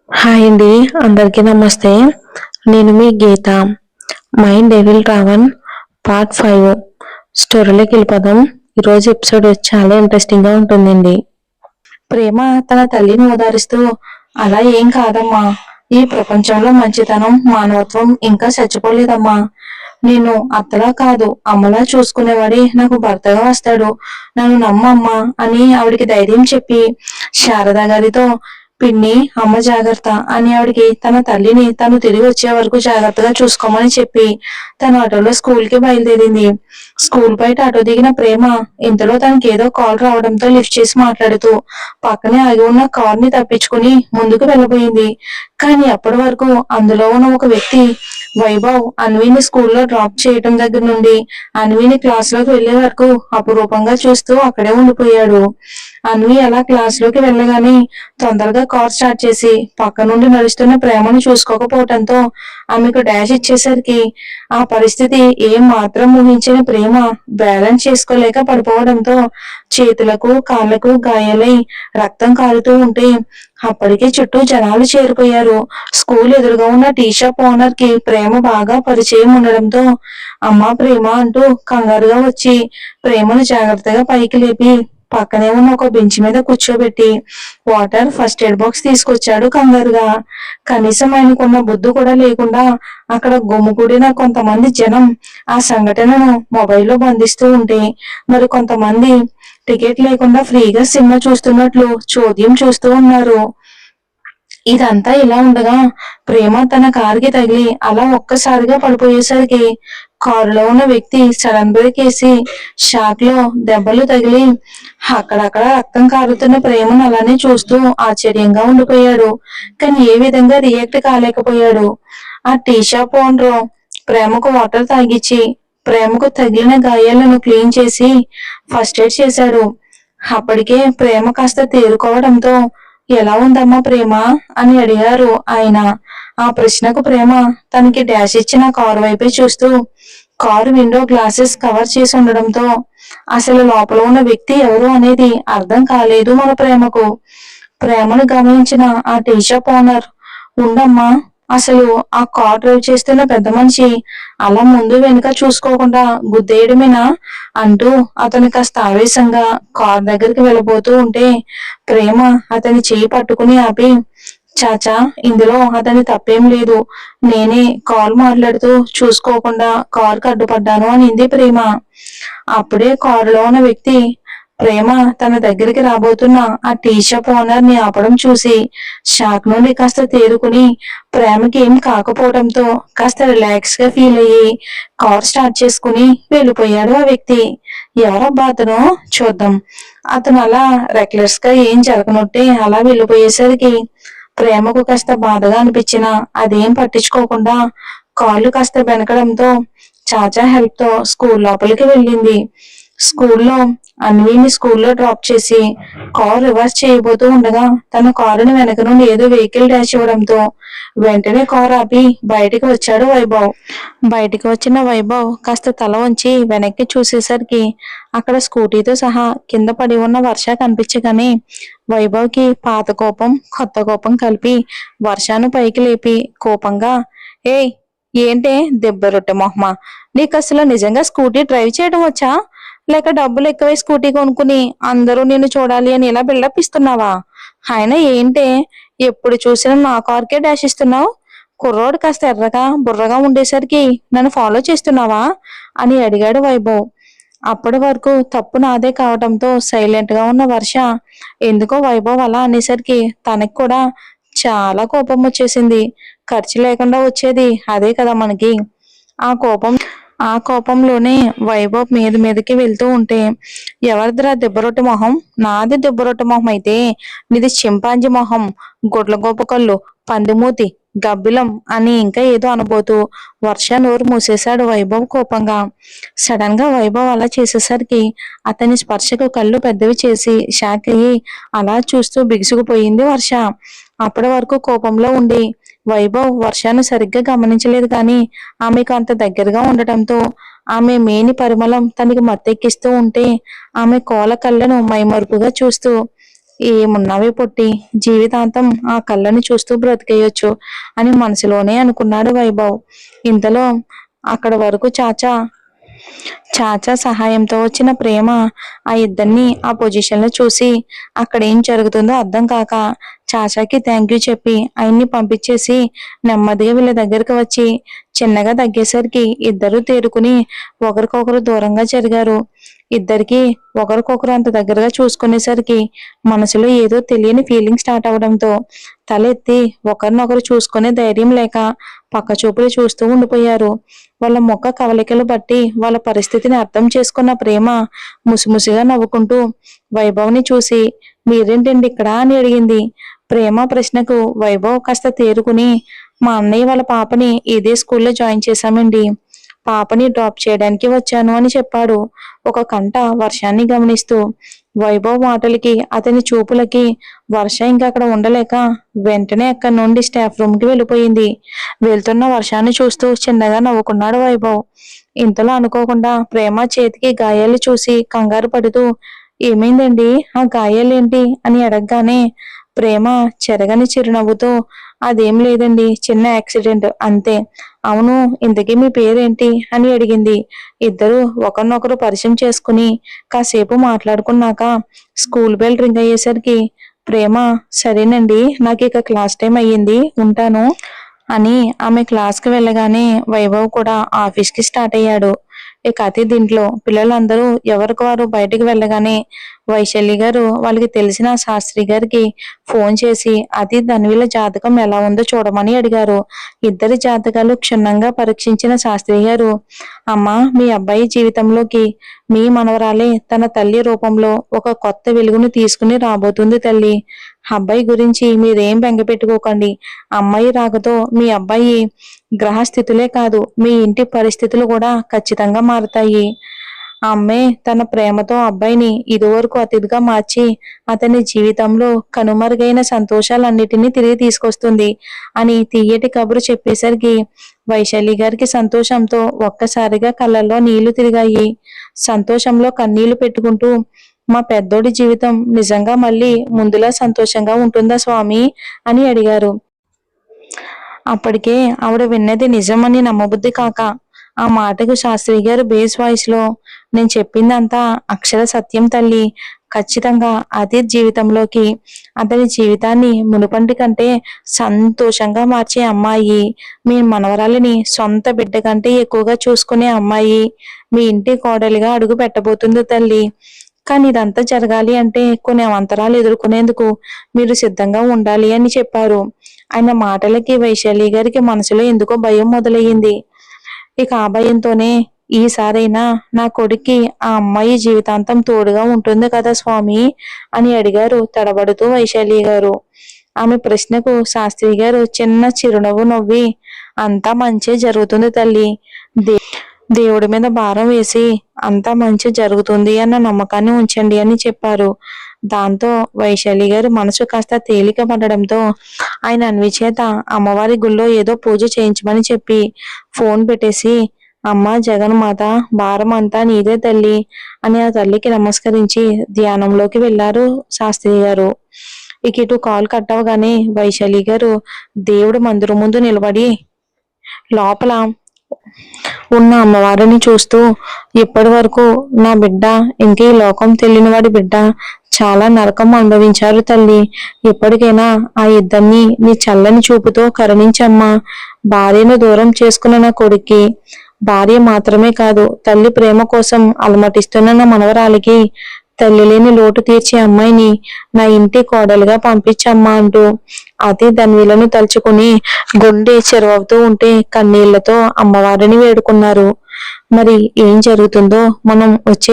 Hi అండి. అందరికీ నమస్తే. నేను మీ గీత. మైండ్ డెవిల్ రావణ్ పార్ట్ 5 స్టోరీలోకి వెళ్ళిపోదాం. ఈరోజు ఎపిసోడ్ చాలా ఇంట్రెస్టింగ్ గా ఉంటుందండి. ప్రేమ తన తల్లిని ఓదారుస్తూ, అలా ఏం కాదమ్మా, ఈ ప్రపంచంలో మంచితనం మానవత్వం ఇంకా చచ్చిపోలేదమ్మా. నేను అత్తలా కాదు అమ్మలా చూసుకునేవాడే నాకు భర్తగా వస్తాడు, నన్ను నమ్మమ్మా అని ఆవిడికి ధైర్యం చెప్పి శారద గారితో, పిన్ని అమ్మ జాగ్రత్త అని ఆవిడికి తన తల్లిని తను తిరిగి వచ్చే వరకు జాగ్రత్తగా చూసుకోమని చెప్పి తన ఆటోలో స్కూల్ కి బయలుదేరింది. స్కూల్ బయట ఆటో దిగిన ప్రేమ ఇంతలో తనకి ఏదో కాల్ రావడంతో లిఫ్ట్ చేసి మాట్లాడుతూ పక్కనే ఆగి ఉన్న కార్ ని తప్పించుకుని ముందుకు వెళ్ళబోయింది. కానీ అప్పటి వరకు అందులో ఉన్న ఒక వ్యక్తి వైభవ్ అన్విని స్కూల్లో డ్రాప్ చేయటం దగ్గర నుండి అన్విని క్లాస్ లోకి వెళ్లే వరకు అపురూపంగా చూస్తూ అక్కడే ఉండిపోయాడు. అన్వి అలా క్లాస్ లోకి వెళ్ళగానే తొందరగా కార్ స్టార్ట్ చేసి పక్క నుండి నడుస్తున్న ప్రేమను చూసుకోకపోవటంతో ఆమెకు డాష్ ఇచ్చేసరికి ఆ పరిస్థితి ఏం మాత్రం ఊహించిన ప్రేమ బ్యాలెన్స్ చేసుకోలేక పడిపోవడంతో చేతులకు కాళ్లకు గాయాలై రక్తం కారుతూ ఉంటే అప్పటికే చుట్టూ జనాలు చేరిపోయారు. స్కూల్ ఎదురుగా ఉన్న టీ షాప్ ఓనర్ కి ప్రేమ బాగా పరిచయం ఉండడంతో అమ్మా ప్రేమ అంటూ కంగారుగా వచ్చి ప్రేమను జాగ్రత్తగా పైకి లేపి పక్కనే ఉన్న ఒక బెంచ్ మీద కూర్చోబెట్టి వాటర్ ఫస్ట్ ఎయిడ్ బాక్స్ తీసుకొచ్చాడు కంగారుగా. కనీసం ఆయనకున్న బుద్ధి కూడా లేకుండా అక్కడ గుమిగూడిన కొంతమంది జనం ఆ సంఘటనను మొబైల్లో బంధిస్తూ ఉంటే మరి కొంతమంది టికెట్ లేకుండా ఫ్రీగా సినిమా చూస్తున్నట్లు చోద్యం చూస్తూ ఉన్నారు. ఇదంతా ఇలా ఉండగా ప్రేమ తన కారుకి తగిలి అలా ఒక్కసారిగా పడిపోయేసరికి కారులో ఉన్న వ్యక్తి సడన్ బ్రేక్ వేసి షాక్ లో దెబ్బలు తగిలి అక్కడక్కడ రక్తం కారుతున్న ప్రేమను అలానే చూస్తూ ఆశ్చర్యంగా ఉండిపోయాడు. కానీ ఏ విధంగా రియాక్ట్ కాలేకపోయాడు. ఆ టీ షాప్ ఓనర్ ప్రేమకు వాటర్ తాగిచ్చి ప్రేమకు తగిలిన గాయాలను క్లీన్ చేసి ఫస్ట్ ఎయిడ్ చేశాడు. అప్పటికే ప్రేమ కాస్త తేరుకోవడంతో ఎలా ఉందమ్మా ప్రేమ అని అడిగారు ఆయన. ఆ ప్రశ్నకు ప్రేమ తనకి డాష్ ఇచ్చిన కారు వైపే చూస్తూ కారు విండో గ్లాసెస్ కవర్ చేసి ఉండడంతో అసలు లోపల ఉన్న వ్యక్తి ఎవరు అనేది అర్థం కాలేదు మన ప్రేమకు. ప్రేమను గమనించిన ఆ టీ షాప్ ఓనర్, ఉండమ్మా, అసలు ఆ కార్ డ్రైవ్ చేస్తున్న పెద్ద మనిషి అలా ముందు వెనుక చూసుకోకుండా గుద్దేయడమేనా అంటూ అతను కాస్త ఆవేశంగా కార్ దగ్గరికి వెళ్ళబోతూ ఉంటే ప్రేమ అతని చేయి పట్టుకుని ఆపి, చాచా, ఇందులో అతని తప్పేం లేదు, నేనే కాల్ మాట్లాడుతూ చూసుకోకుండా కారుకు అడ్డుపడ్డాను అనింది ప్రేమ. అప్పుడే కారులో ఉన్న వ్యక్తి ప్రేమ తన దగ్గరికి రాబోతున్న ఆ టీ షాప్ ఓనర్ ని ఆపడం చూసి షాక్ నుండి కాస్త తేరుకుని ప్రేమకి ఏం కాకపోవడంతో కాస్త రిలాక్స్ గా ఫీల్ అయ్యి కార్ స్టార్ట్ చేసుకుని వెళ్ళిపోయాడు ఆ వ్యక్తి. ఎవరబ్బా అతను, చూద్దాం. అతను అలా రెక్లెస్ గా ఏం జరగనట్టే అలా వెళ్ళిపోయేసరికి ప్రేమకు కాస్త బాధగా అనిపించినా అదేం పట్టించుకోకుండా కాళ్ళు కాస్త బెనకడంతో చాచా హెల్ప్ తో స్కూల్ లోపలికి వెళ్ళింది. స్కూల్లో అన్వీని స్కూల్లో డ్రాప్ చేసి కార్ రివర్స్ చేయబోతూ ఉండగా తన కారుని వెనక నుండి ఏదో వెహికల్ డాష్ ఇవ్వడంతో వెంటనే కార్ ఆపి బయటికి వచ్చాడు వైభవ్. బయటికి వచ్చిన వైభవ్ కాస్త తల వంచి వెనక్కి చూసేసరికి అక్కడ స్కూటీతో సహా కింద పడి ఉన్న వర్ష కనిపించగానే వైభవ్ కి పాత కోపం కొత్త కోపం కలిపి వర్షాను పైకి లేపి కోపంగా, ఏయ్, ఏంటే దెబ్బ రొట్టె మొహమా, నీకు అసలు నిజంగా స్కూటీ డ్రైవ్ చేయడం వచ్చా, లేక డబ్బులు ఎక్కువై స్కూటీ కొనుక్కుని అందరూ నిన్ను చూడాలి అని ఇలా బిల్డప్ ఇస్తున్నావా? ఆయన ఏంటే ఎప్పుడు చూసినా నా కార్కే డాష్ ఇస్తున్నావు? కుర్రోడు కాస్త ఎర్రగా బుర్రగా ఉండేసరికి నన్ను ఫాలో చేస్తున్నావా అని అడిగాడు వైభవ్. అప్పటి వరకు తప్పు నాదే కావడంతో సైలెంట్ గా ఉన్న వర్ష ఎందుకో వైభవ్ అలా అనేసరికి తనకి కూడా చాలా కోపం వచ్చేసింది. ఖర్చు లేకుండా వచ్చేది అదే కదా మనకి. ఆ కోపం ఆ కోపంలోనే వైభవ్ మీదకి వెళ్తూ ఉంటే, ఎవరిదిరా దెబ్బరొట్టి మొహం? నాది దెబ్బరొట్టి మొహం అయితే నీది చింపాంజీ మొహం, గుడ్ల గోప కళ్ళు, పందిమూతి, గబ్బిలం అని ఇంకా ఏదో అనబోతూ వర్ష నోరు మూసేశాడు వైభవ్ కోపంగా. సడన్ గా వైభవ్ అలా చేసేసరికి అతని స్పర్శకు కళ్ళు పెద్దవి చేసి షాక్ అయ్యి అలా చూస్తూ బిగుసుకుపోయింది వర్ష. అప్పటి వరకు కోపంలో ఉండి వైభవ్ వర్షను సరిగ్గా గమనించలేదు కానీ ఆమెకు అంత దగ్గరగా ఉండటంతో ఆమె మేని పరిమళం తనకి మత్తెక్కిస్తూ ఉంటే ఆమె కోల కళ్ళను మైమరుపుగా చూస్తూ ఏమున్నావే పొట్టి, జీవితాంతం ఆ కళ్ళని చూస్తూ బ్రతికేయొచ్చు అని మనసులోనే అనుకున్నాడు వైభవ్. ఇంతలో అక్కడ వరకు చాచా చాచా సహాయంతో వచ్చిన ప్రేమ ఆ ఇద్దరిని ఆ పొజిషన్ లో చూసి అక్కడ ఏం జరుగుతుందో అర్థం కాక చాచాకి థ్యాంక్ యూ చెప్పి ఆయన్ని పంపించేసి నెమ్మదిగా వీళ్ళ దగ్గరికి వచ్చి చిన్నగా తగ్గేసరికి ఇద్దరు తేరుకుని ఒకరికొకరు దూరంగా జరిగారు. ఇద్దరికి ఒకరికొకరు అంత దగ్గరగా చూసుకునేసరికి మనసులో ఏదో తెలియని ఫీలింగ్ స్టార్ట్ అవడంతో తలెత్తి ఒకరినొకరు చూసుకునే ధైర్యం లేక పక్క చూపులు చూస్తూ ఉండిపోయారు. వాళ్ళ ముఖ కవలికలు బట్టి వాళ్ళ పరిస్థితిని అర్థం చేసుకున్న ప్రేమ ముసిముసిగా నవ్వుకుంటూ వైభవ్ని చూసి మీరేంటండి ఇక్కడ అని అడిగింది. ప్రేమ ప్రశ్నకు వైభవ్ కాస్త తేరుకుని మా అన్నయ్య వాళ్ళ పాపని ఇదే స్కూల్లో జాయిన్ చేశామండి, పాపని డ్రాప్ చేయడానికి వచ్చాను అని చెప్పాడు ఒక కంట వర్షాన్ని గమనిస్తూ. వైభవ్ మాటలకి అతని చూపులకి వర్ష ఇంకా అక్కడ ఉండలేక వెంటనే అక్కడి నుండి స్టాఫ్ రూమ్ కి వెళ్ళిపోయింది. వెళ్తున్న వర్షాన్ని చూస్తూ చిన్నగా నవ్వుకున్నాడు వైభవ్. ఇంతలో అనుకోకుండా ప్రేమ చేతికి గాయాలు చూసి కంగారు పడుతూ ఏమైందండి, ఆ గాయాలేంటి అని అడగగానే ప్రేమ చెరగని చిరునవ్వుతో అదేం లేదండి, చిన్న యాక్సిడెంట్ అంతే. అవును, ఇంతకీ మీ పేరేంటి అని అడిగింది. ఇద్దరు ఒకరినొకరు పరిచయం చేసుకుని కాసేపు మాట్లాడుకున్నాక స్కూల్ బెల్ రింగ్ అయ్యేసరికి ప్రేమ సరేనండి నాకు ఇక క్లాస్ టైం అయ్యింది ఉంటాను అని ఆమె క్లాస్కి వెళ్ళగానే వైభవ్ కూడా ఆఫీస్కి స్టార్ట్ అయ్యాడు. ఇక అతి దీంట్లో పిల్లలందరూ ఎవరికి వారు బయటికి వెళ్ళగానే వైశాలి గారు వాళ్ళకి తెలిసిన శాస్త్రి గారికి ఫోన్ చేసి అది ధన్విల జాతకం ఎలా ఉందో చూడమని అడిగారు. ఇద్దరి జాతకాలు క్షుణ్ణంగా పరీక్షించిన శాస్త్రి గారు అమ్మా మీ అబ్బాయి జీవితంలోకి మీ మనవరాలే తన తల్లి రూపంలో ఒక కొత్త వెలుగును తీసుకుని రాబోతుంది తల్లి. అబ్బాయి గురించి మీరేం బెంగ పెట్టుకోకండి. అమ్మాయి రాకతో మీ అబ్బాయి గ్రహస్థితులే కాదు మీ ఇంటి పరిస్థితులు కూడా ఖచ్చితంగా మారుతాయి. అమ్మే తన ప్రేమతో అబ్బాయిని ఇదివరకు అతిథిగా మార్చి అతని జీవితంలో కనుమరుగైన సంతోషాలన్నిటినీ తిరిగి తీసుకొస్తుంది అని తీయటి కబురు చెప్పేసరికి వైశాలి గారికి సంతోషంతో ఒక్కసారిగా కళ్ళల్లో నీళ్లు తిరిగాయి. సంతోషంలో కన్నీళ్లు పెట్టుకుంటూ మా పెద్దోడి జీవితం నిజంగా మళ్ళీ ముందులా సంతోషంగా ఉంటుందా స్వామి అని అడిగారు. అప్పటికే ఆవిడ విన్నది నిజమని నమ్మబుద్ధి కాక ఆ మాటకు శాస్త్రి గారు బేస్ వాయిస్ లో నేను చెప్పిందంతా అక్షర సత్యం తల్లి, ఖచ్చితంగా అదే జీవితంలోకి అతని జీవితాన్ని మునుపంటి కంటే సంతోషంగా మార్చే అమ్మాయి, మీ మనవరాలిని సొంత బిడ్డ కంటే ఎక్కువగా చూసుకునే అమ్మాయి మీ ఇంటి కోడలిగా అడుగు పెట్టబోతుంది తల్లి. కానీ ఇదంతా జరగాలి అంటే కొన్ని అవంతరాలు ఎదుర్కొనేందుకు మీరు సిద్ధంగా ఉండాలి అని చెప్పారు. ఆయన మాటలకి వైశాలి గారికి మనసులో ఎందుకో భయం మొదలయ్యింది. ఇక ఆ భయంతోనే ఈసారైనా నా కొడుక్కి ఆ అమ్మాయి జీవితాంతం తోడుగా ఉంటుంది కదా స్వామి అని అడిగారు తడబడుతూ వైశాలి గారు. ఆమె ప్రశ్నకు శాస్త్రి గారు చిన్న చిరునవ్వు నవ్వి అంతా మంచే జరుగుతుంది తల్లి, దేవుడి మీద భారం వేసి అంతా మంచి జరుగుతుంది అన్న నమ్మకాన్ని ఉంచండి అని చెప్పారు. దాంతో వైశాలి గారి మనసు కాస్త తేలిక పడడంతో ఆయన అన్వి చేత అమ్మవారి గుళ్ళో ఏదో పూజ చేయించమని చెప్పి ఫోన్ పెట్టేసి అమ్మ జగన్మాత భారం అంతా నీదే తల్లి అని ఆ తల్లికి నమస్కరించి ధ్యానంలోకి వెళ్లారు శాస్త్రి గారు. ఇక ఇటు కాల్ కట్ అవగానే వైశాలి గారు దేవుడు మందిరం ముందు నిలబడి లోపల ఉన్న అమ్మవారిని చూస్తూ ఇప్పటి వరకు నా బిడ్డ ఇంకే లోకం తెలియని వాడి బిడ్డ చాలా నరకం అనుభవించారు తల్లి, ఎప్పటికైనా ఆ ఇద్దరిని నీ చల్లని చూపుతో కరుణించమ్మా. భార్యను దూరం చేసుకున్న నా కొడుక్కి భార్య మాత్రమే కాదు తల్లి ప్రేమ కోసం అలమటిస్తున్న నా మనవరాలికి తల్లి లేని లోటు తీర్చే అమ్మాయిని నా ఇంటి కోడలుగా పంపించమ్మా అంటూ అతి ధన్విలను తలుచుకుని గుండె చెరువవుతూ ఉంటే కన్నీళ్లతో అమ్మవారిని వేడుకున్నారు. మరి ఏం జరుగుతుందో మనం వచ్చే